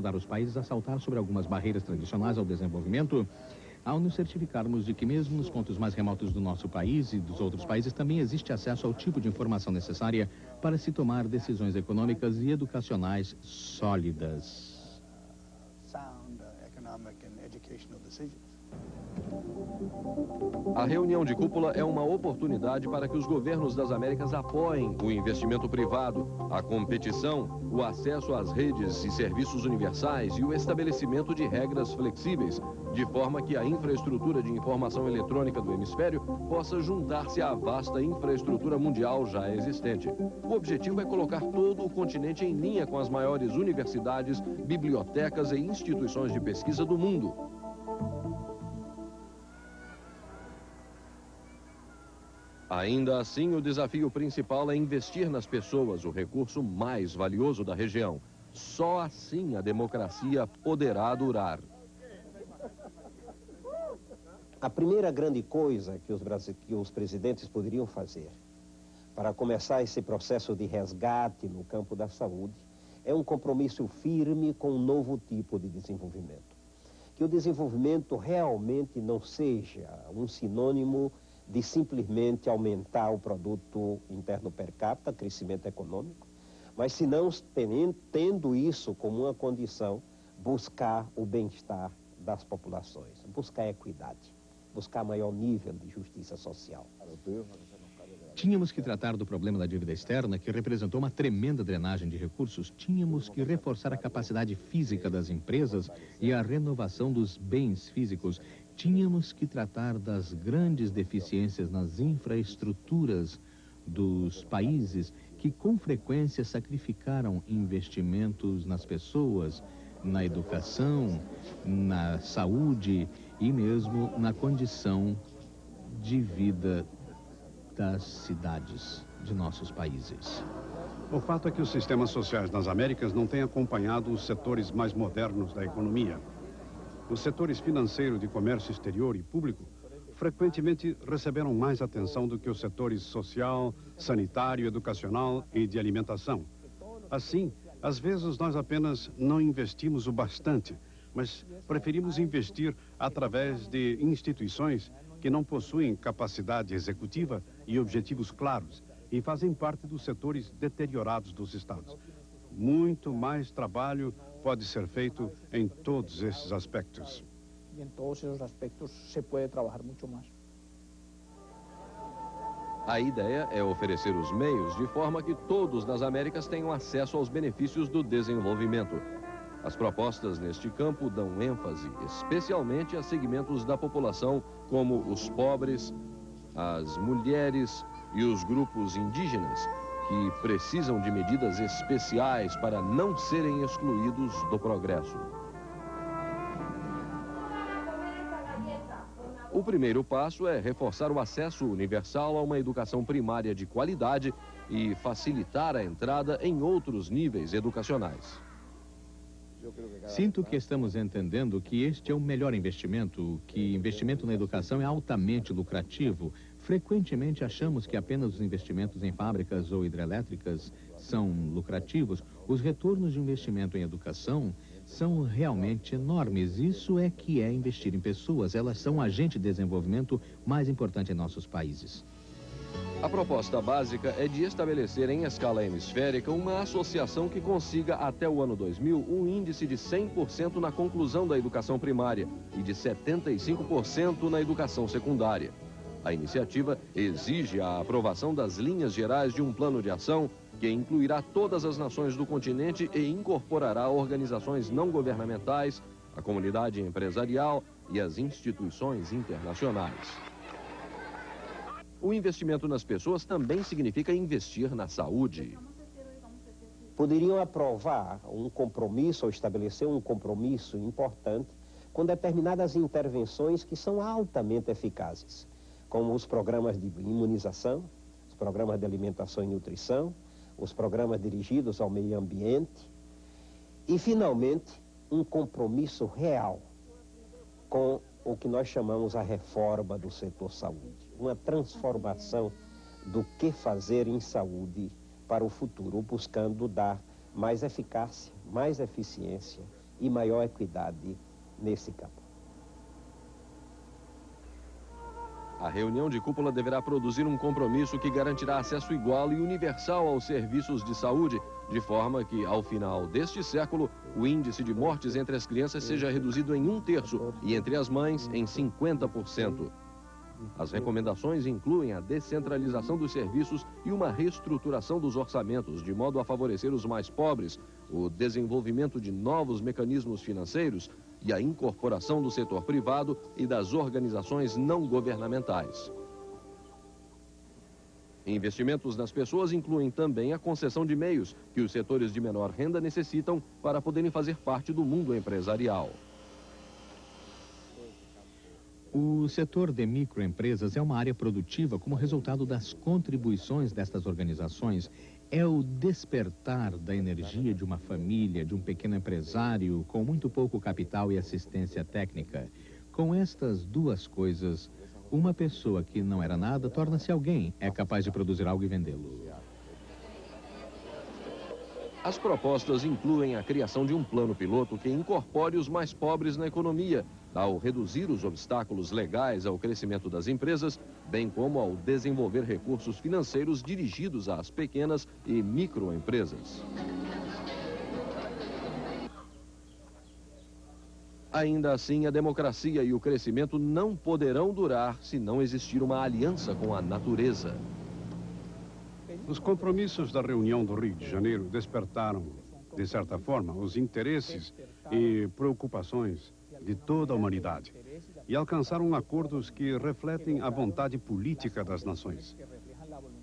ajudar os países a saltar sobre algumas barreiras tradicionais ao desenvolvimento, ao nos certificarmos de que mesmo nos pontos mais remotos do nosso país e dos outros países também existe acesso ao tipo de informação necessária para se tomar decisões econômicas e educacionais sólidas. A reunião de cúpula é uma oportunidade para que os governos das Américas apoiem o investimento privado, a competição, o acesso às redes e serviços universais e o estabelecimento de regras flexíveis, de forma que a infraestrutura de informação eletrônica do hemisfério possa juntar-se à vasta infraestrutura mundial já existente. O objetivo é colocar todo o continente em linha com as maiores universidades, bibliotecas e instituições de pesquisa do mundo. Ainda assim, o desafio principal é investir nas pessoas, o recurso mais valioso da região. Só assim a democracia poderá durar. A primeira grande coisa que os presidentes poderiam fazer para começar esse processo de resgate no campo da saúde é um compromisso firme com um novo tipo de desenvolvimento. Que o desenvolvimento realmente não seja um sinônimo de simplesmente aumentar o produto interno per capita, crescimento econômico, mas se não tendo isso como uma condição, buscar o bem-estar das populações, buscar equidade, buscar maior nível de justiça social. Tínhamos que tratar do problema da dívida externa, que representou uma tremenda drenagem de recursos. Tínhamos que reforçar a capacidade física das empresas e a renovação dos bens físicos. Tínhamos que tratar das grandes deficiências nas infraestruturas dos países que com frequência sacrificaram investimentos nas pessoas, na educação, na saúde e mesmo na condição de vida das cidades de nossos países. O fato é que os sistemas sociais nas Américas não têm acompanhado os setores mais modernos da economia. Os setores financeiro, de comércio exterior e público frequentemente receberam mais atenção do que os setores social, sanitário, educacional e de alimentação. Assim, às vezes nós apenas não investimos o bastante, mas preferimos investir através de instituições que não possuem capacidade executiva e objetivos claros e fazem parte dos setores deteriorados dos estados. Muito mais trabalho pode ser feito em todos esses aspectos. E em todos esses aspectos se pode trabalhar muito mais. A ideia é oferecer os meios de forma que todos nas Américas tenham acesso aos benefícios do desenvolvimento. As propostas neste campo dão ênfase especialmente a segmentos da população como os pobres, as mulheres e os grupos indígenas, que precisam de medidas especiais para não serem excluídos do progresso. O primeiro passo é reforçar o acesso universal a uma educação primária de qualidade e facilitar a entrada em outros níveis educacionais. Sinto que estamos entendendo que este é o melhor investimento, que investimento na educação é altamente lucrativo. Frequentemente achamos que apenas os investimentos em fábricas ou hidrelétricas são lucrativos. Os retornos de investimento em educação são realmente enormes. Isso é que é investir em pessoas. Elas são o agente de desenvolvimento mais importante em nossos países. A proposta básica é de estabelecer em escala hemisférica uma associação que consiga até o ano 2000 um índice de 100% na conclusão da educação primária e de 75% na educação secundária. A iniciativa exige a aprovação das linhas gerais de um plano de ação que incluirá todas as nações do continente e incorporará organizações não governamentais, a comunidade empresarial e as instituições internacionais. O investimento nas pessoas também significa investir na saúde. Poderiam aprovar um compromisso ou estabelecer um compromisso importante com determinadas intervenções que são altamente eficazes, como os programas de imunização, os programas de alimentação e nutrição, os programas dirigidos ao meio ambiente e, finalmente, um compromisso real com o que nós chamamos a reforma do setor saúde, uma transformação do que fazer em saúde para o futuro, buscando dar mais eficácia, mais eficiência, e maior equidade nesse campo. A reunião de cúpula deverá produzir um compromisso que garantirá acesso igual e universal aos serviços de saúde, de forma que, ao final deste século, o índice de mortes entre as crianças seja reduzido em 1/3 e entre as mães em 50%. As recomendações incluem a descentralização dos serviços e uma reestruturação dos orçamentos, de modo a favorecer os mais pobres, o desenvolvimento de novos mecanismos financeiros e a incorporação do setor privado e das organizações não governamentais. Investimentos nas pessoas incluem também a concessão de meios que os setores de menor renda necessitam para poderem fazer parte do mundo empresarial. O setor de microempresas é uma área produtiva como resultado das contribuições destas organizações. É o despertar da energia de uma família, de um pequeno empresário com muito pouco capital e assistência técnica. Com estas duas coisas, uma pessoa que não era nada torna-se alguém, é capaz de produzir algo e vendê-lo. As propostas incluem a criação de um plano piloto que incorpore os mais pobres na economia, ao reduzir os obstáculos legais ao crescimento das empresas, bem como ao desenvolver recursos financeiros dirigidos às pequenas e microempresas. Ainda assim, a democracia e o crescimento não poderão durar se não existir uma aliança com a natureza. Os compromissos da reunião do Rio de Janeiro despertaram, de certa forma, os interesses e preocupações de toda a humanidade e alcançaram acordos que refletem a vontade política das nações.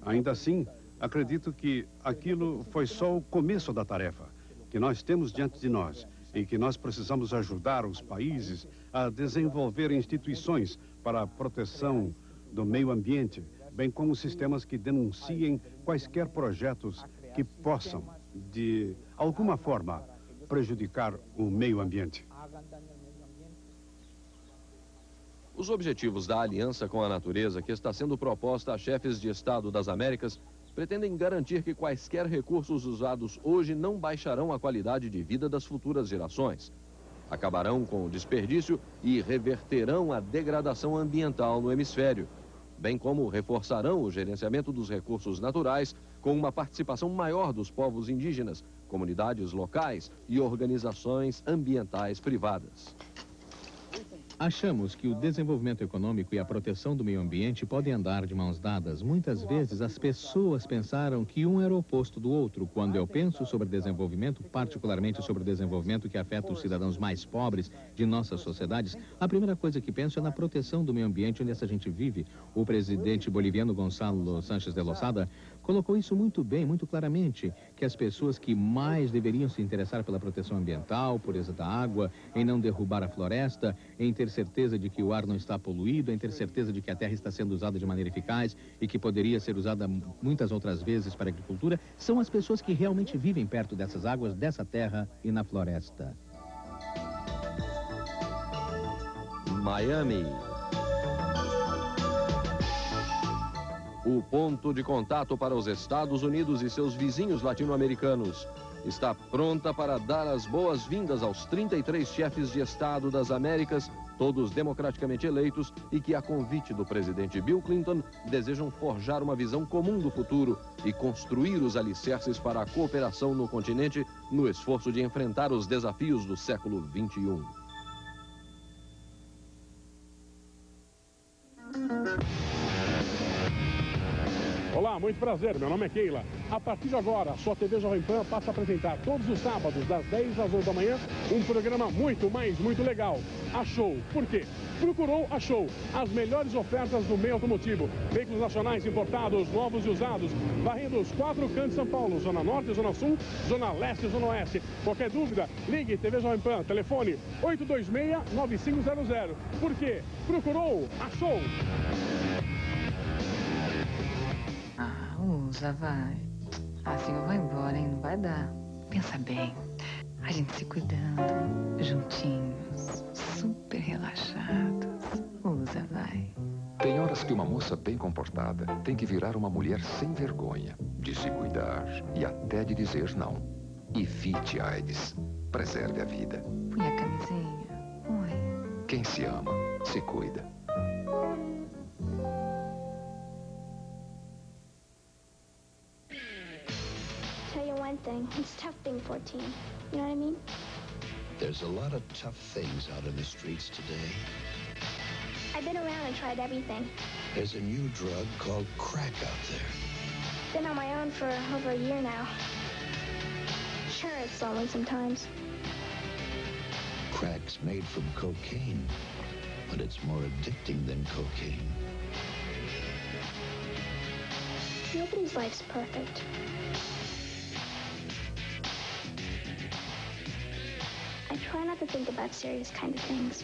Ainda assim, acredito que aquilo foi só o começo da tarefa que nós temos diante de nós e que nós precisamos ajudar os países a desenvolver instituições para a proteção do meio ambiente, bem como sistemas que denunciem quaisquer projetos que possam, de alguma forma, prejudicar o meio ambiente. Os objetivos da aliança com a natureza, que está sendo proposta a chefes de Estado das Américas, pretendem garantir que quaisquer recursos usados hoje não baixarão a qualidade de vida das futuras gerações. Acabarão com o desperdício e reverterão a degradação ambiental no hemisfério, bem como reforçarão o gerenciamento dos recursos naturais com uma participação maior dos povos indígenas, comunidades locais e organizações ambientais privadas. Achamos que o desenvolvimento econômico e a proteção do meio ambiente podem andar de mãos dadas. Muitas vezes as pessoas pensaram que um era o oposto do outro. Quando eu penso sobre desenvolvimento, particularmente sobre o desenvolvimento que afeta os cidadãos mais pobres de nossas sociedades, a primeira coisa que penso é na proteção do meio ambiente onde essa gente vive. O presidente boliviano Gonçalo Sánchez de Lozada colocou isso muito bem, muito claramente, que as pessoas que mais deveriam se interessar pela proteção ambiental, pureza da água, em não derrubar a floresta, em ter certeza de que o ar não está poluído, em ter certeza de que a terra está sendo usada de maneira eficaz e que poderia ser usada muitas outras vezes para a agricultura, são as pessoas que realmente vivem perto dessas águas, dessa terra e na floresta. Miami. O ponto de contato para os Estados Unidos e seus vizinhos latino-americanos está pronta para dar as boas-vindas aos 33 chefes de Estado das Américas, todos democraticamente eleitos e que, a convite do presidente Bill Clinton, desejam forjar uma visão comum do futuro e construir os alicerces para a cooperação no continente no esforço de enfrentar os desafios do século XXI. Olá, muito prazer, meu nome é Keila. A partir de agora, a sua TV Jovem Pan passa a apresentar todos os sábados, das 10 às 11 da manhã, um programa muito legal. A Show. Por quê? Procurou a Show. As melhores ofertas do meio automotivo. Veículos nacionais importados, novos e usados. Varrendo os 4 cantos de São Paulo, Zona Norte, Zona Sul, Zona Leste e Zona Oeste. Qualquer dúvida, ligue TV Jovem Pan, telefone 826-9500. Por quê? Procurou a Show. Usa, vai. Assim eu vou embora, hein? Não vai dar. Pensa bem. A gente se cuidando, juntinhos, super relaxados. Usa, vai. Tem horas que uma moça bem comportada tem que virar uma mulher sem vergonha, de se cuidar e até de dizer não. Evite a AIDS. Preserve a vida. Quem se ama, se cuida. Tell you one thing, it's tough being 14. You know what I mean? There's a lot of tough things out in the streets today. I've been around and tried everything. There's a new drug called crack out there. Been on my own for over a year now. Sure, it's lonely sometimes. Crack's made from cocaine, but it's more addicting than cocaine. Nobody's life's perfect. I try not to think about serious kind of things.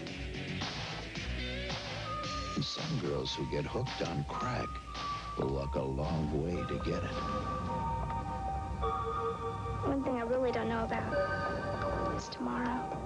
And some girls who get hooked on crack will walk a long way to get it. One thing I really don't know about is tomorrow.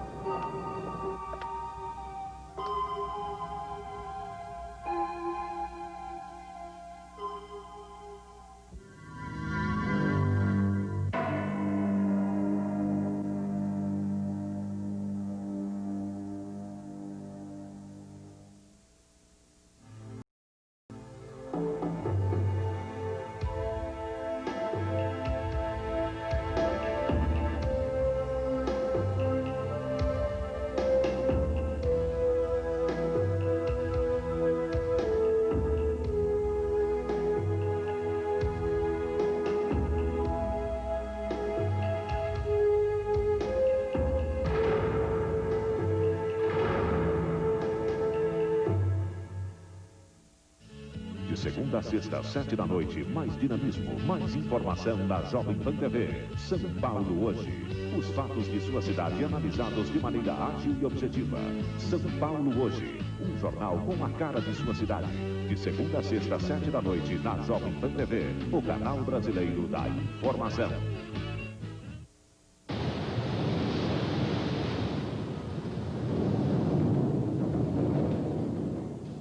Segunda a sexta, 7 da noite, mais dinamismo, mais informação na Jovem Pan TV. São Paulo hoje. Os fatos de sua cidade analisados de maneira ágil e objetiva. São Paulo hoje. Um jornal com a cara de sua cidade. De segunda a sexta, 7 da noite, na Jovem Pan TV, o canal brasileiro da informação.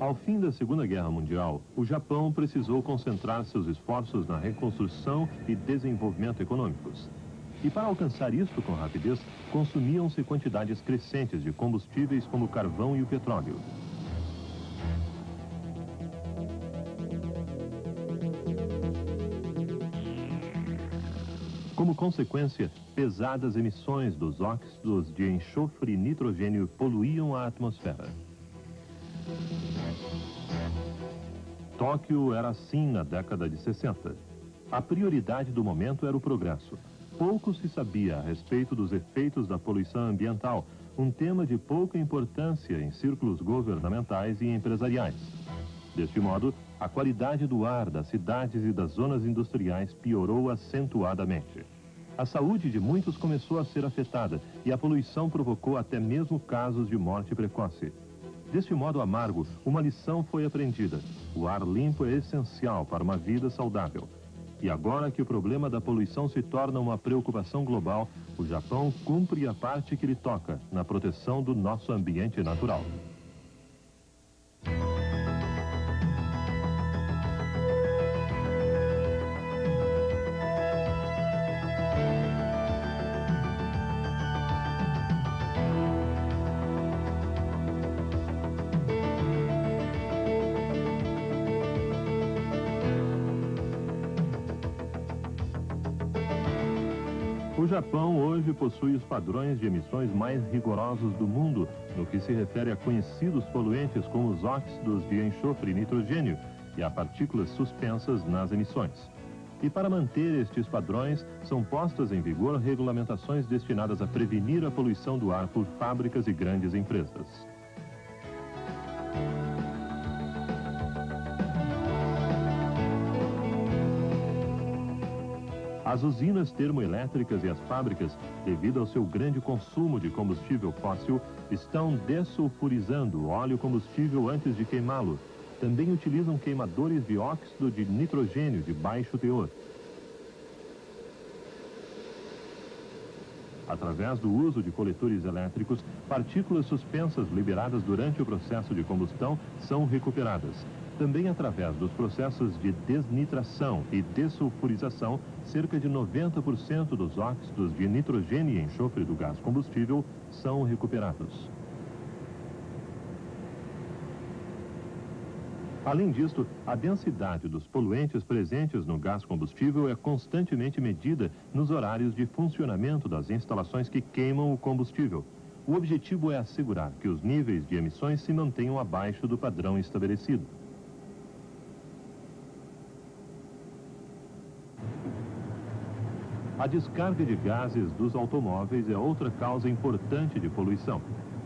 Ao fim da Segunda Guerra Mundial, o Japão precisou concentrar seus esforços na reconstrução e desenvolvimento econômicos. E para alcançar isso com rapidez, consumiam-se quantidades crescentes de combustíveis como o carvão e o petróleo. Como consequência, pesadas emissões dos óxidos de enxofre e nitrogênio poluíam a atmosfera. Tóquio era assim na década de 60. A prioridade do momento era o progresso. Pouco se sabia a respeito dos efeitos da poluição ambiental, um tema de pouca importância em círculos governamentais e empresariais. Deste modo, a qualidade do ar das cidades e das zonas industriais piorou acentuadamente. A saúde de muitos começou a ser afetada e a poluição provocou até mesmo casos de morte precoce. Deste modo amargo, uma lição foi aprendida. O ar limpo é essencial para uma vida saudável. E agora que o problema da poluição se torna uma preocupação global, o Japão cumpre a parte que lhe toca na proteção do nosso ambiente natural. O Japão hoje possui os padrões de emissões mais rigorosos do mundo no que se refere a conhecidos poluentes como os óxidos de enxofre e nitrogênio e a partículas suspensas nas emissões. E para manter estes padrões, são postas em vigor regulamentações destinadas a prevenir a poluição do ar por fábricas e grandes empresas. As usinas termoelétricas e as fábricas, devido ao seu grande consumo de combustível fóssil, estão dessulfurizando o óleo combustível antes de queimá-lo. Também utilizam queimadores de óxido de nitrogênio de baixo teor. Através do uso de coletores elétricos, partículas suspensas liberadas durante o processo de combustão são recuperadas. Também através dos processos de desnitração e dessulfurização, cerca de 90% dos óxidos de nitrogênio e enxofre do gás combustível são recuperados. Além disto, a densidade dos poluentes presentes no gás combustível é constantemente medida nos horários de funcionamento das instalações que queimam o combustível. O objetivo é assegurar que os níveis de emissões se mantenham abaixo do padrão estabelecido. A descarga de gases dos automóveis é outra causa importante de poluição.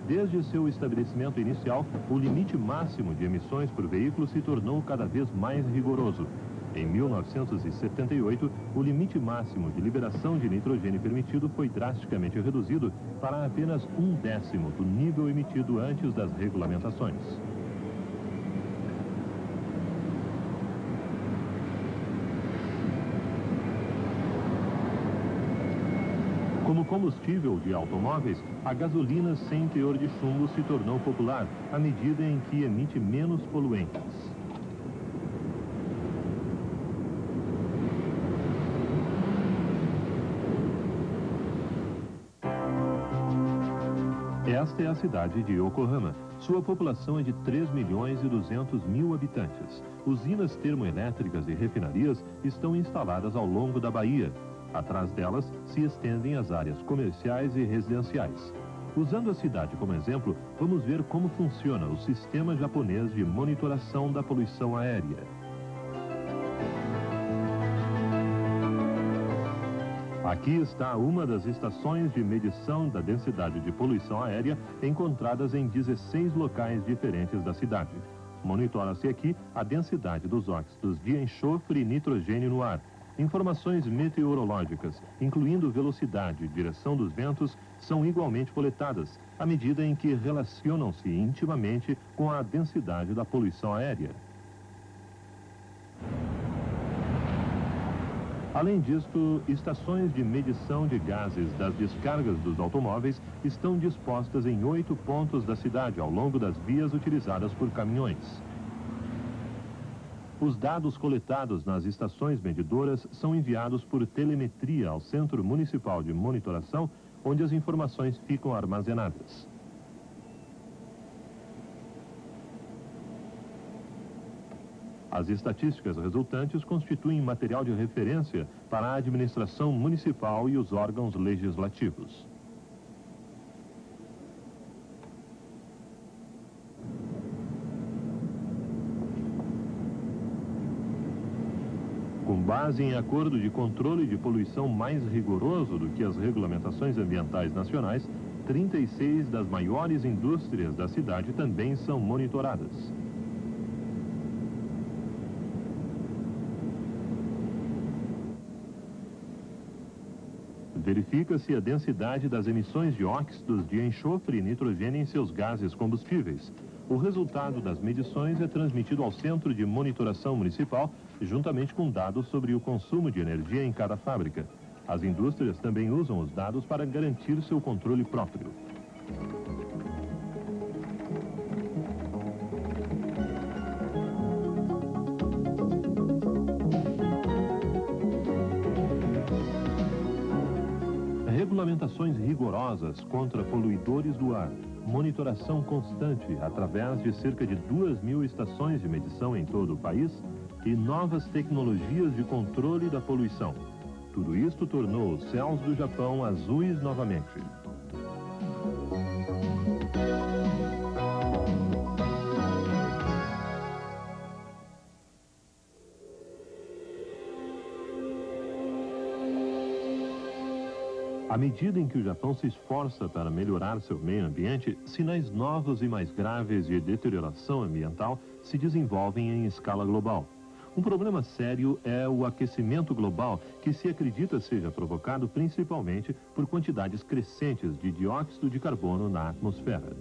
Desde seu estabelecimento inicial, o limite máximo de emissões por veículo se tornou cada vez mais rigoroso. Em 1978, o limite máximo de liberação de nitrogênio permitido foi drasticamente reduzido para apenas 1/10 do nível emitido antes das regulamentações. Como combustível de automóveis, a gasolina sem teor de chumbo se tornou popular à medida em que emite menos poluentes. Esta é a cidade de Yokohama. Sua população é de 3.200.000 habitantes. Usinas termoelétricas e refinarias estão instaladas ao longo da baía. Atrás delas se estendem as áreas comerciais e residenciais. Usando a cidade como exemplo, vamos ver como funciona o sistema japonês de monitoração da poluição aérea. Aqui está uma das estações de medição da densidade de poluição aérea encontradas em 16 locais diferentes da cidade. Monitora-se aqui a densidade dos óxidos de enxofre e nitrogênio no ar. Informações meteorológicas, incluindo velocidade e direção dos ventos, são igualmente coletadas, à medida em que relacionam-se intimamente com a densidade da poluição aérea. Além disto, estações de medição de gases das descargas dos automóveis estão dispostas em 8 pontos da cidade, ao longo das vias utilizadas por caminhões. Os dados coletados nas estações medidoras são enviados por telemetria ao Centro Municipal de Monitoração, onde as informações ficam armazenadas. As estatísticas resultantes constituem material de referência para a administração municipal e os órgãos legislativos. Com base em acordo de controle de poluição mais rigoroso do que as regulamentações ambientais nacionais, 36 das maiores indústrias da cidade também são monitoradas. Verifica-se a densidade das emissões de óxidos de enxofre e nitrogênio em seus gases combustíveis. O resultado das medições é transmitido ao Centro de Monitoração Municipal, juntamente com dados sobre o consumo de energia em cada fábrica. As indústrias também usam os dados para garantir seu controle próprio. Regulamentações rigorosas contra poluidores do ar, monitoração constante através de cerca de 2.000 estações de medição em todo o país e novas tecnologias de controle da poluição. Tudo isto tornou os céus do Japão azuis novamente. À medida em que o Japão se esforça para melhorar seu meio ambiente, sinais novos e mais graves de deterioração ambiental se desenvolvem em escala global. Um problema sério é o aquecimento global, que se acredita seja provocado principalmente por quantidades crescentes de dióxido de carbono na atmosfera.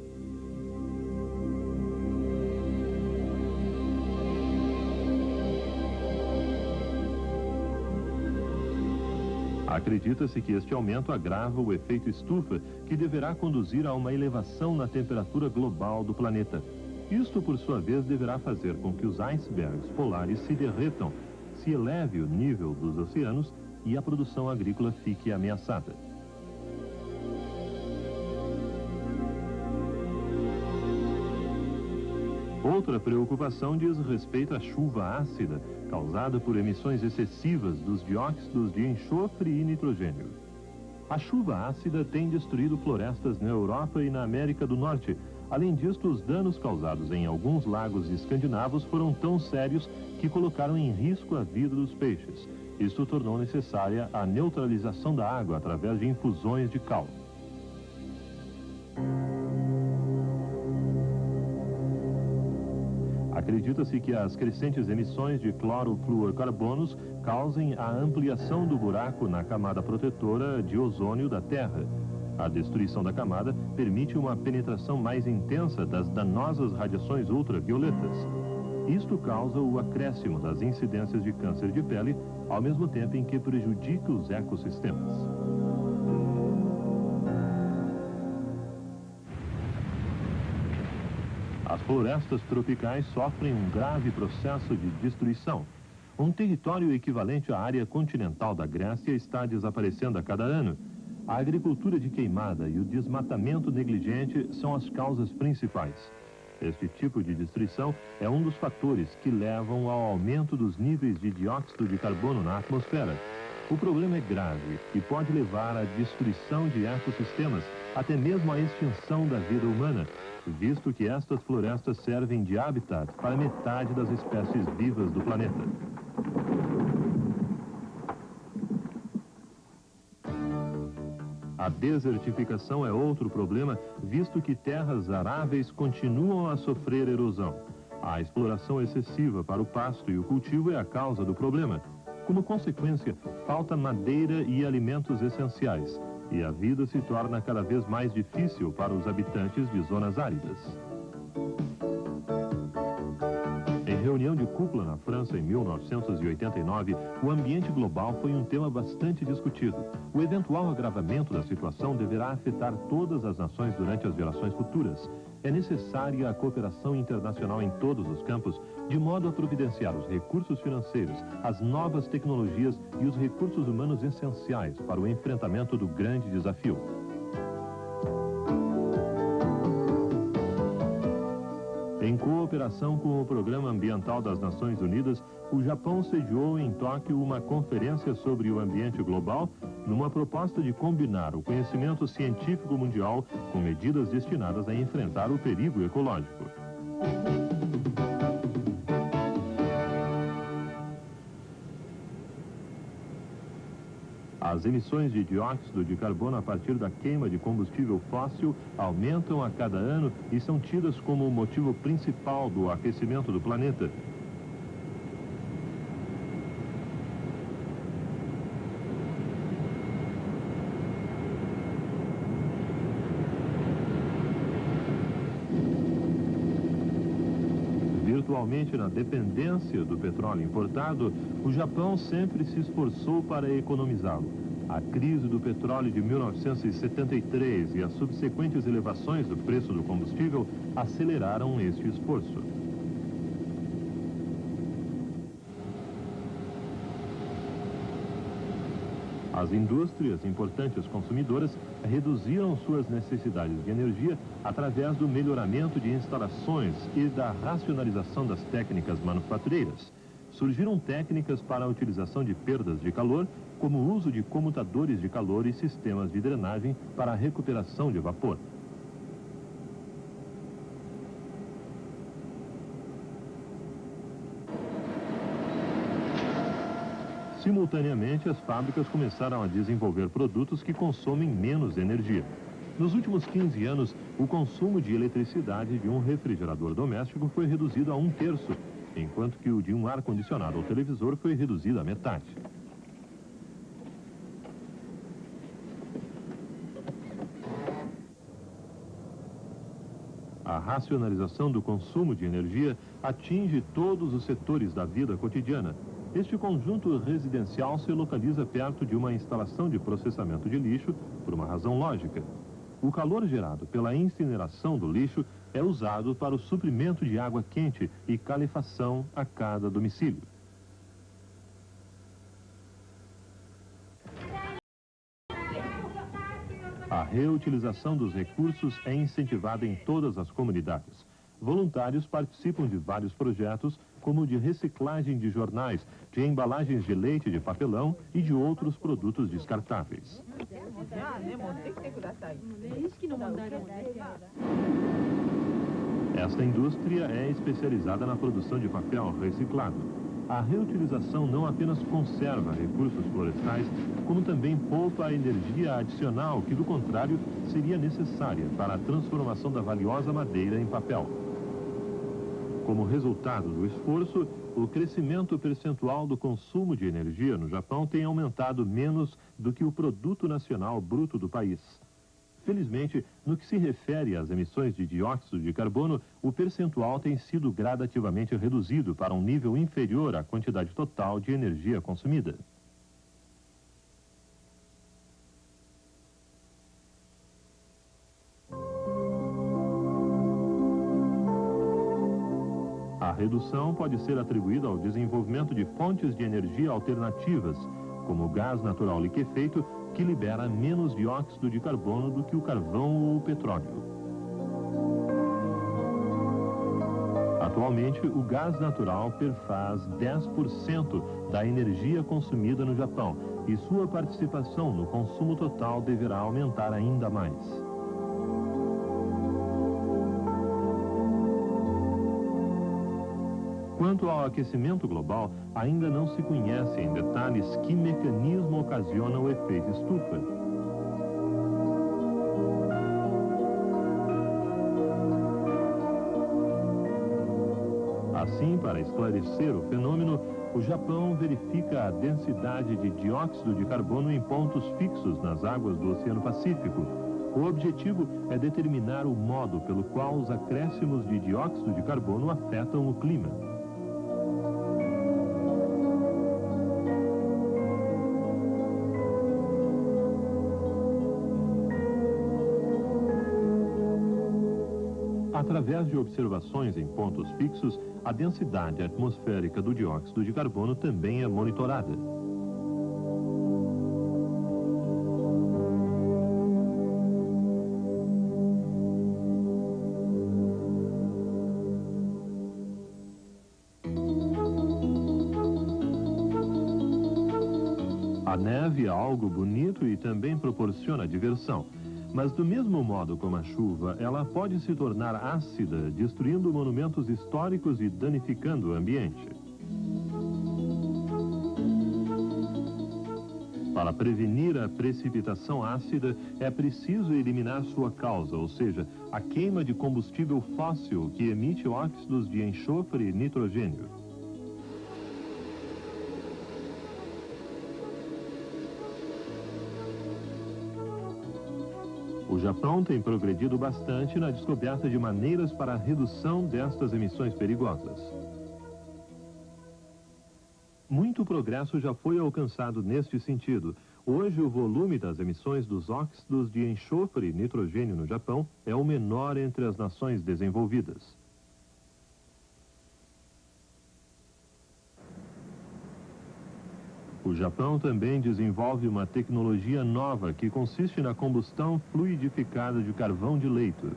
Acredita-se que este aumento agrava o efeito estufa, que deverá conduzir a uma elevação na temperatura global do planeta. Isto, por sua vez, deverá fazer com que os icebergs polares se derretam, se eleve o nível dos oceanos e a produção agrícola fique ameaçada. Outra preocupação diz respeito à chuva ácida, causada por emissões excessivas dos dióxidos de enxofre e nitrogênio. A chuva ácida tem destruído florestas na Europa e na América do Norte. Além disto, os danos causados em alguns lagos escandinavos foram tão sérios que colocaram em risco a vida dos peixes. Isto tornou necessária a neutralização da água através de infusões de cal. Acredita-se que as crescentes emissões de clorofluorcarbonos causem a ampliação do buraco na camada protetora de ozônio da Terra. A destruição da camada permite uma penetração mais intensa das danosas radiações ultravioletas. Isto causa o acréscimo das incidências de câncer de pele, ao mesmo tempo em que prejudica os ecossistemas. As florestas tropicais sofrem um grave processo de destruição. Um território equivalente à área continental da Grécia está desaparecendo a cada ano. A agricultura de queimada e o desmatamento negligente são as causas principais. Este tipo de destruição é um dos fatores que levam ao aumento dos níveis de dióxido de carbono na atmosfera. O problema é grave e pode levar à destruição de ecossistemas, até mesmo à extinção da vida humana, visto que estas florestas servem de habitat para metade das espécies vivas do planeta. A desertificação é outro problema, visto que terras aráveis continuam a sofrer erosão. A exploração excessiva para o pasto e o cultivo é a causa do problema. Como consequência, falta madeira e alimentos essenciais, e a vida se torna cada vez mais difícil para os habitantes de zonas áridas. Em reunião de cúpula na França em 1989, o ambiente global foi um tema bastante discutido. O eventual agravamento da situação deverá afetar todas as nações durante as gerações futuras. É necessária a cooperação internacional em todos os campos, de modo a providenciar os recursos financeiros, as novas tecnologias e os recursos humanos essenciais para o enfrentamento do grande desafio. Em cooperação com o Programa Ambiental das Nações Unidas, o Japão sediou em Tóquio uma conferência sobre o ambiente global, numa proposta de combinar o conhecimento científico mundial com medidas destinadas a enfrentar o perigo ecológico. As emissões de dióxido de carbono a partir da queima de combustível fóssil aumentam a cada ano e são tidas como o motivo principal do aquecimento do planeta. Virtualmente na dependência do petróleo importado, o Japão sempre se esforçou para economizá-lo. A crise do petróleo de 1973 e as subsequentes elevações do preço do combustível aceleraram este esforço. As indústrias, importantes consumidoras, reduziram suas necessidades de energia através do melhoramento de instalações e da racionalização das técnicas manufatureiras. Surgiram técnicas para a utilização de perdas de calor, como o uso de comutadores de calor e sistemas de drenagem para a recuperação de vapor. Simultaneamente, as fábricas começaram a desenvolver produtos que consomem menos energia. Nos últimos 15 anos, o consumo de eletricidade de um refrigerador doméstico foi reduzido a 1/3, enquanto que o de um ar-condicionado ou televisor foi reduzido à metade. A racionalização do consumo de energia atinge todos os setores da vida cotidiana. Este conjunto residencial se localiza perto de uma instalação de processamento de lixo por uma razão lógica. O calor gerado pela incineração do lixo é usado para o suprimento de água quente e calefação a cada domicílio. A reutilização dos recursos é incentivada em todas as comunidades. voluntários participam de vários projetos, como o de reciclagem de jornais, de embalagens de leite de papelão e de outros produtos descartáveis. Esta indústria é especializada na produção de papel reciclado. A reutilização não apenas conserva recursos florestais, como também poupa a energia adicional que, do contrário, seria necessária para a transformação da valiosa madeira em papel. Como resultado do esforço, o crescimento percentual do consumo de energia no Japão tem aumentado menos do que o produto nacional bruto do país. Felizmente, no que se refere às emissões de dióxido de carbono, o percentual tem sido gradativamente reduzido para um nível inferior à quantidade total de energia consumida. A redução pode ser atribuída ao desenvolvimento de fontes de energia alternativas, como o gás natural liquefeito, que libera menos dióxido de carbono do que o carvão ou o petróleo. Atualmente, o gás natural perfaz 10% da energia consumida no Japão e sua participação no consumo total deverá aumentar ainda mais. Quanto ao aquecimento global, ainda não se conhece em detalhes que mecanismo ocasiona o efeito estufa. Assim, para esclarecer o fenômeno, o Japão verifica a densidade de dióxido de carbono em pontos fixos nas águas do Oceano Pacífico. O objetivo é determinar o modo pelo qual os acréscimos de dióxido de carbono afetam o clima. Através de observações em pontos fixos, a densidade atmosférica do dióxido de carbono também é monitorada. A neve é algo bonito e também proporciona diversão. Mas do mesmo modo como a chuva, ela pode se tornar ácida, destruindo monumentos históricos e danificando o ambiente. Para prevenir a precipitação ácida, é preciso eliminar sua causa, ou seja, a queima de combustível fóssil que emite óxidos de enxofre e nitrogênio. O Japão tem progredido bastante na descoberta de maneiras para a redução destas emissões perigosas. Muito progresso já foi alcançado neste sentido. Hoje, o volume das emissões dos óxidos de enxofre e nitrogênio no Japão é o menor entre as nações desenvolvidas. O Japão também desenvolve uma tecnologia nova que consiste na combustão fluidificada de carvão de leito.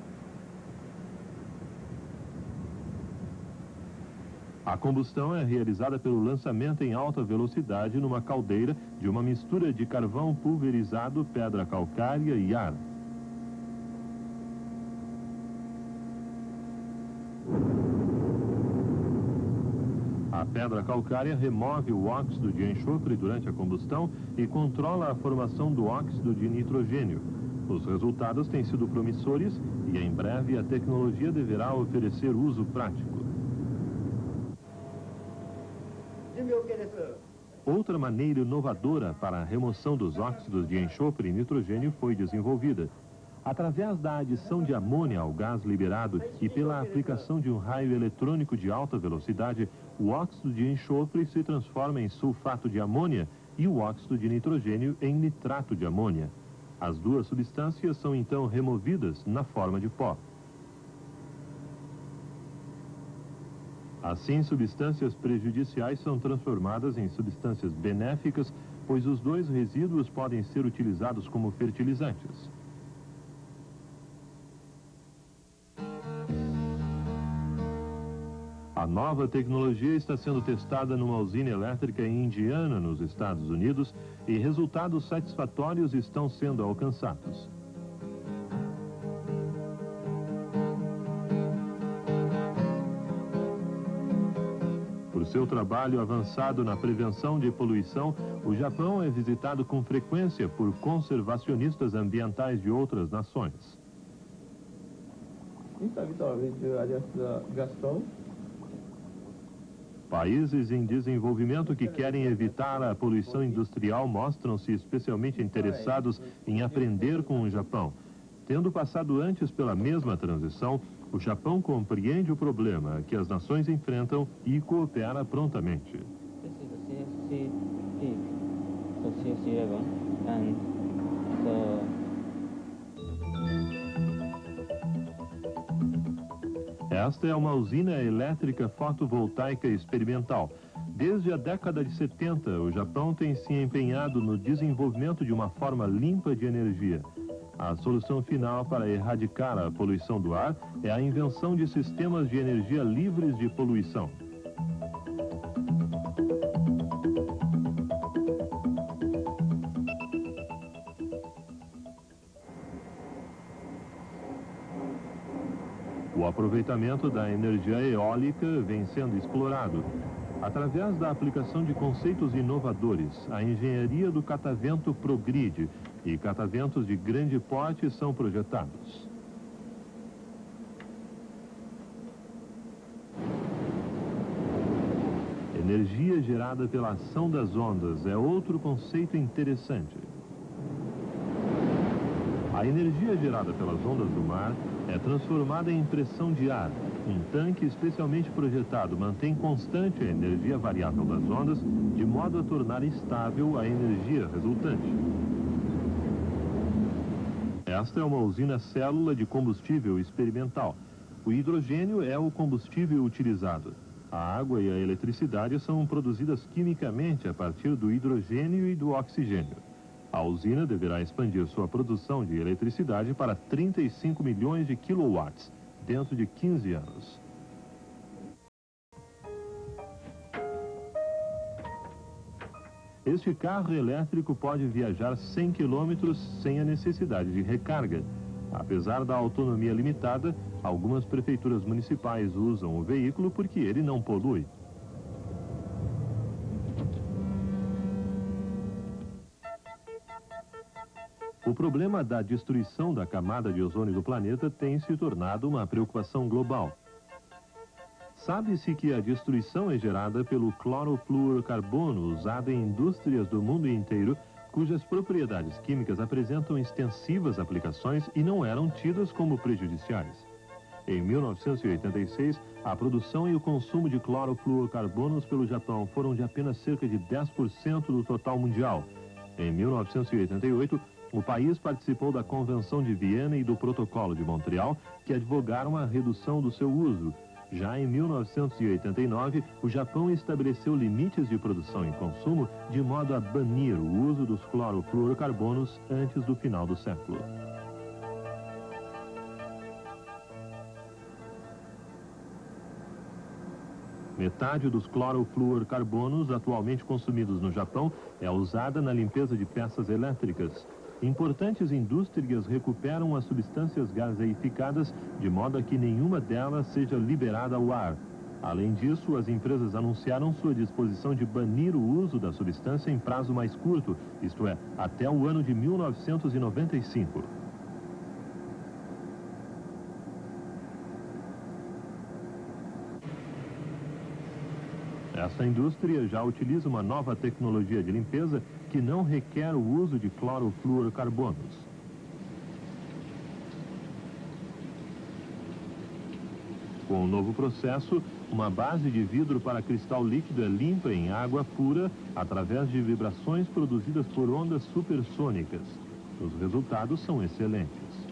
A combustão é realizada pelo lançamento em alta velocidade numa caldeira de uma mistura de carvão pulverizado, pedra calcária e ar. A pedra calcária remove o óxido de enxofre durante a combustão e controla a formação do óxido de nitrogênio. Os resultados têm sido promissores e, em breve, a tecnologia deverá oferecer uso prático. Outra maneira inovadora para a remoção dos óxidos de enxofre e nitrogênio foi desenvolvida. Através da adição de amônia ao gás liberado e pela aplicação de um raio eletrônico de alta velocidade, o óxido de enxofre se transforma em sulfato de amônia e o óxido de nitrogênio em nitrato de amônia. As duas substâncias são então removidas na forma de pó. Assim, substâncias prejudiciais são transformadas em substâncias benéficas, pois os dois resíduos podem ser utilizados como fertilizantes. A nova tecnologia está sendo testada numa usina elétrica em Indiana, nos Estados Unidos, e resultados satisfatórios estão sendo alcançados. Por seu trabalho avançado na prevenção de poluição, o Japão é visitado com frequência por conservacionistas ambientais de outras nações. Países em desenvolvimento que querem evitar a poluição industrial mostram-se especialmente interessados em aprender com o Japão. Tendo passado antes pela mesma transição, o Japão compreende o problema que as nações enfrentam e coopera prontamente. Esta é uma usina elétrica fotovoltaica experimental. Desde a década de 70, o Japão tem se empenhado no desenvolvimento de uma forma limpa de energia. A solução final para erradicar a poluição do ar é a invenção de sistemas de energia livres de poluição. O aproveitamento da energia eólica vem sendo explorado. Através da aplicação de conceitos inovadores, a engenharia do catavento progride e cataventos de grande porte são projetados. Energia gerada pela ação das ondas é outro conceito interessante. A energia gerada pelas ondas do mar é transformada em pressão de ar. Um tanque especialmente projetado mantém constante a energia variável das ondas, de modo a tornar estável a energia resultante. Esta é uma usina célula de combustível experimental. O hidrogênio é o combustível utilizado. A água e a eletricidade são produzidas quimicamente a partir do hidrogênio e do oxigênio. A usina deverá expandir sua produção de eletricidade para 35 milhões de quilowatts dentro de 15 anos. Este carro elétrico pode viajar 100 quilômetros sem a necessidade de recarga. Apesar da autonomia limitada, algumas prefeituras municipais usam o veículo porque ele não polui. O problema da destruição da camada de ozônio do planeta tem se tornado uma preocupação global. Sabe-se que a destruição é gerada pelo clorofluorcarbono usado em indústrias do mundo inteiro, cujas propriedades químicas apresentam extensivas aplicações e não eram tidas como prejudiciais. Em 1986, a produção e o consumo de clorofluorcarbonos pelo Japão foram de apenas cerca de 10% do total mundial. Em 1988, o país participou da Convenção de Viena e do Protocolo de Montreal, que advogaram a redução do seu uso. Já em 1989, o Japão estabeleceu limites de produção e consumo de modo a banir o uso dos clorofluorcarbonos antes do final do século. Metade dos clorofluorcarbonos atualmente consumidos no Japão é usada na limpeza de peças elétricas. Importantes indústrias recuperam as substâncias gaseificadas de modo a que nenhuma delas seja liberada ao ar. Além disso, as empresas anunciaram sua disposição de banir o uso da substância em prazo mais curto, isto é, até o ano de 1995. Essa indústria já utiliza uma nova tecnologia de limpeza que não requer o uso de clorofluorcarbonos. Com o novo processo, uma base de vidro para cristal líquido é limpa em água pura através de vibrações produzidas por ondas supersônicas. Os resultados são excelentes.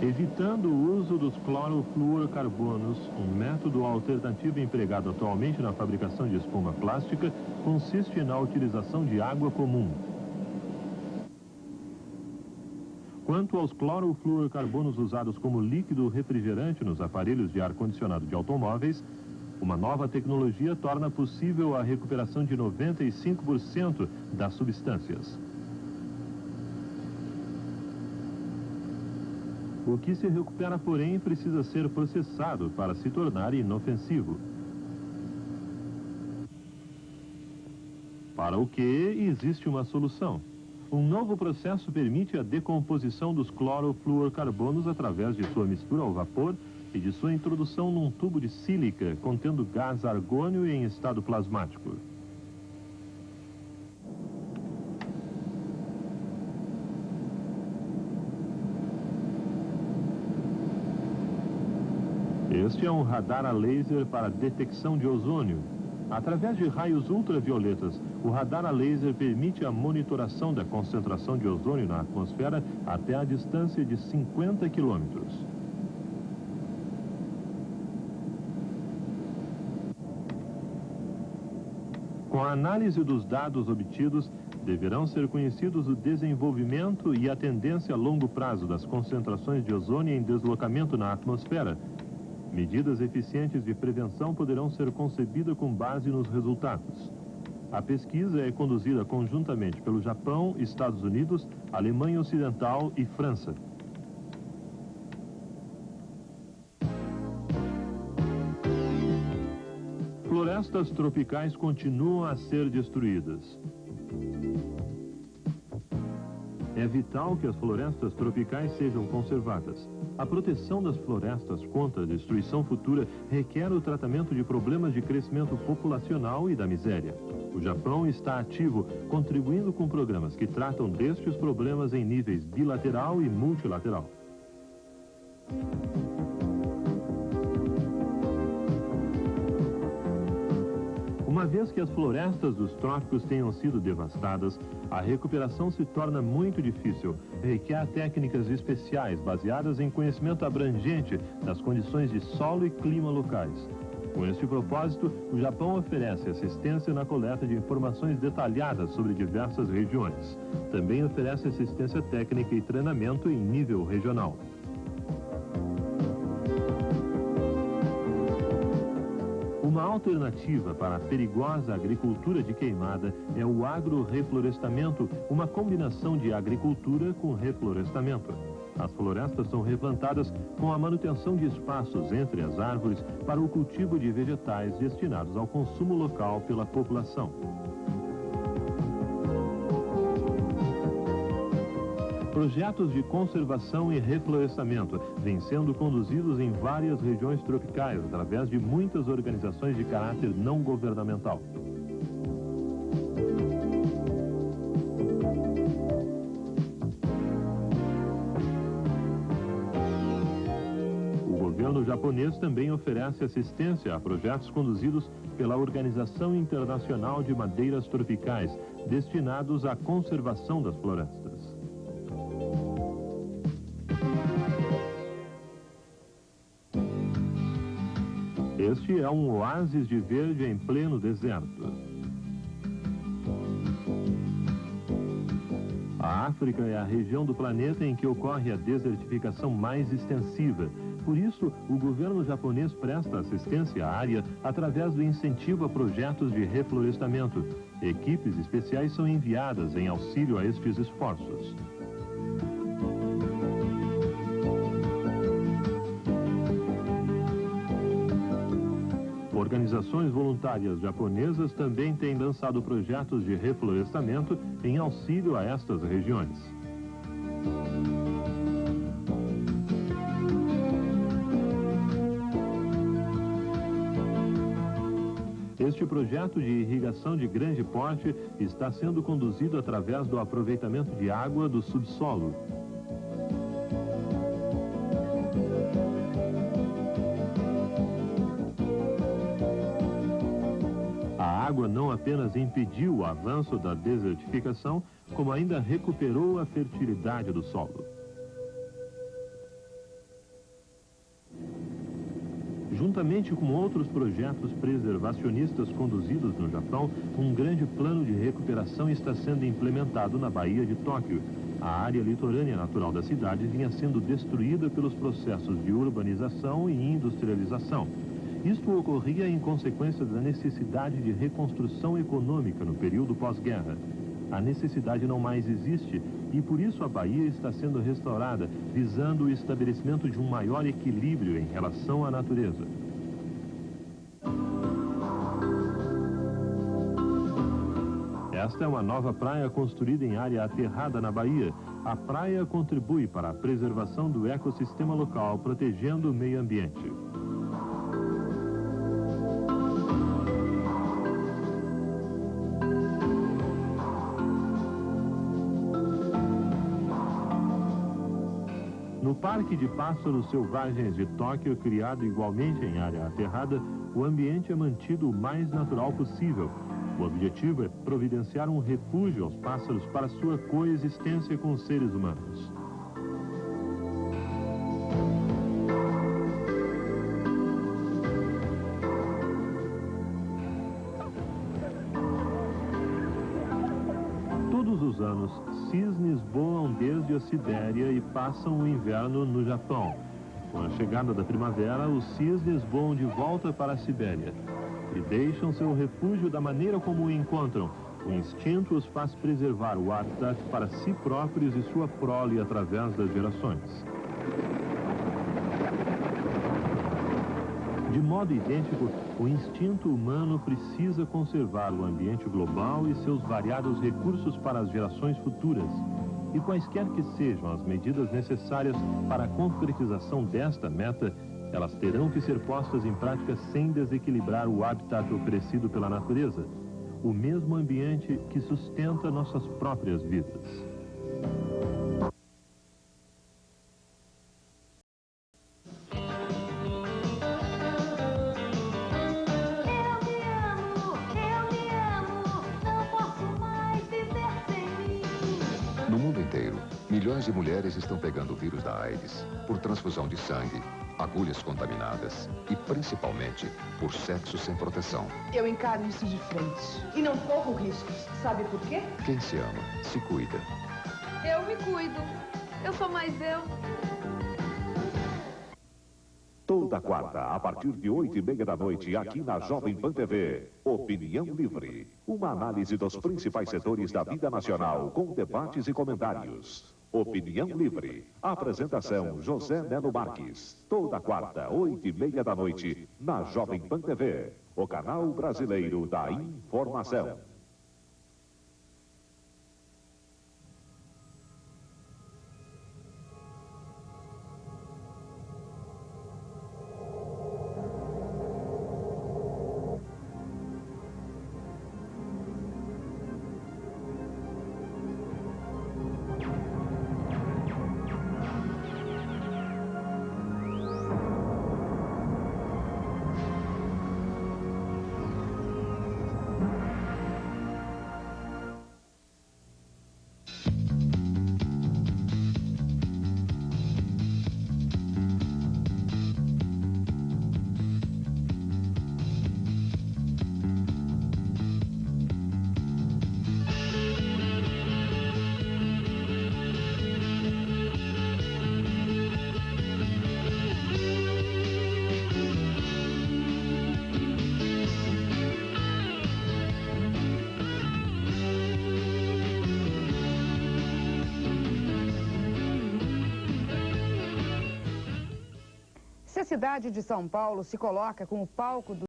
Evitando o uso dos clorofluorcarbonos, um método alternativo empregado atualmente na fabricação de espuma plástica consiste na utilização de água comum. Quanto aos clorofluorcarbonos usados como líquido refrigerante nos aparelhos de ar-condicionado de automóveis, uma nova tecnologia torna possível a recuperação de 95% das substâncias. O que se recupera, porém, precisa ser processado para se tornar inofensivo. Para o que existe uma solução. Um novo processo permite a decomposição dos clorofluorcarbonos através de sua mistura ao vapor e de sua introdução num tubo de sílica contendo gás argônio em estado plasmático. Este é um radar a laser para detecção de ozônio. Através de raios ultravioletas, o radar a laser permite a monitoração da concentração de ozônio na atmosfera até a distância de 50 quilômetros. Com a análise dos dados obtidos, deverão ser conhecidos o desenvolvimento e a tendência a longo prazo das concentrações de ozônio em deslocamento na atmosfera. Medidas eficientes de prevenção poderão ser concebidas com base nos resultados. A pesquisa é conduzida conjuntamente pelo Japão, Estados Unidos, Alemanha Ocidental e França. Florestas tropicais continuam a ser destruídas. É vital que as florestas tropicais sejam conservadas. A proteção das florestas contra a destruição futura requer o tratamento de problemas de crescimento populacional e da miséria. O Japão está ativo, contribuindo com programas que tratam destes problemas em níveis bilateral e multilateral. Uma vez que as florestas dos trópicos tenham sido devastadas, a recuperação se torna muito difícil. Requer técnicas especiais baseadas em conhecimento abrangente das condições de solo e clima locais. Com este propósito, o Japão oferece assistência na coleta de informações detalhadas sobre diversas regiões. Também oferece assistência técnica e treinamento em nível regional. Uma alternativa para a perigosa agricultura de queimada é o agroreflorestamento, uma combinação de agricultura com reflorestamento. As florestas são replantadas com a manutenção de espaços entre as árvores para o cultivo de vegetais destinados ao consumo local pela população. Projetos de conservação e reflorestamento vêm sendo conduzidos em várias regiões tropicais através de muitas organizações de caráter não governamental. O governo japonês também oferece assistência a projetos conduzidos pela Organização Internacional de Madeiras Tropicais, destinados à conservação das florestas. Este é um oásis de verde em pleno deserto. A África é a região do planeta em que ocorre a desertificação mais extensiva. Por isso, o governo japonês presta assistência à área através do incentivo a projetos de reflorestamento. Equipes especiais são enviadas em auxílio a estes esforços. Organizações voluntárias japonesas também têm lançado projetos de reflorestamento em auxílio a estas regiões. Este projeto de irrigação de grande porte está sendo conduzido através do aproveitamento de água do subsolo. A água não apenas impediu o avanço da desertificação, como ainda recuperou a fertilidade do solo. Juntamente com outros projetos preservacionistas conduzidos no Japão, um grande plano de recuperação está sendo implementado na Baía de Tóquio. A área litorânea natural da cidade vinha sendo destruída pelos processos de urbanização e industrialização. Isto ocorria em consequência da necessidade de reconstrução econômica no período pós-guerra. A necessidade não mais existe e por isso a Bahia está sendo restaurada, visando o estabelecimento de um maior equilíbrio em relação à natureza. Esta é uma nova praia construída em área aterrada na Bahia. A praia contribui para a preservação do ecossistema local, protegendo o meio ambiente. No Parque de Pássaros Selvagens de Tóquio, criado igualmente em área aterrada, o ambiente é mantido o mais natural possível. O objetivo é providenciar um refúgio aos pássaros para sua coexistência com os seres humanos. Todos os anos, cisnes voam desde a Sibéria e passam o inverno no Japão. Com a chegada da primavera, os cisnes voam de volta para a Sibéria e deixam seu refúgio da maneira como o encontram. O instinto os faz preservar o habitat para si próprios e sua prole através das gerações. De modo idêntico, o instinto humano precisa conservar o ambiente global e seus variados recursos para as gerações futuras. E quaisquer que sejam as medidas necessárias para a concretização desta meta, elas terão que ser postas em prática sem desequilibrar o habitat oferecido pela natureza, o mesmo ambiente que sustenta nossas próprias vidas. No mundo inteiro, milhões de mulheres estão pegando o vírus da AIDS por transfusão de sangue, agulhas contaminadas e, principalmente, por sexo sem proteção. Eu encaro isso de frente e não corro riscos. Sabe por quê? Quem se ama, se cuida. Eu me cuido. Eu sou mais eu. Toda quarta, a partir de 8h30 da noite, aqui na Jovem Pan TV, Opinião Livre. Uma análise dos principais setores da vida nacional, com debates e comentários. Opinião Livre. Apresentação, José Melo Marques. Toda quarta, 8h30 da noite, na Jovem Pan TV, o canal brasileiro da informação. Se a cidade de São Paulo se coloca como palco do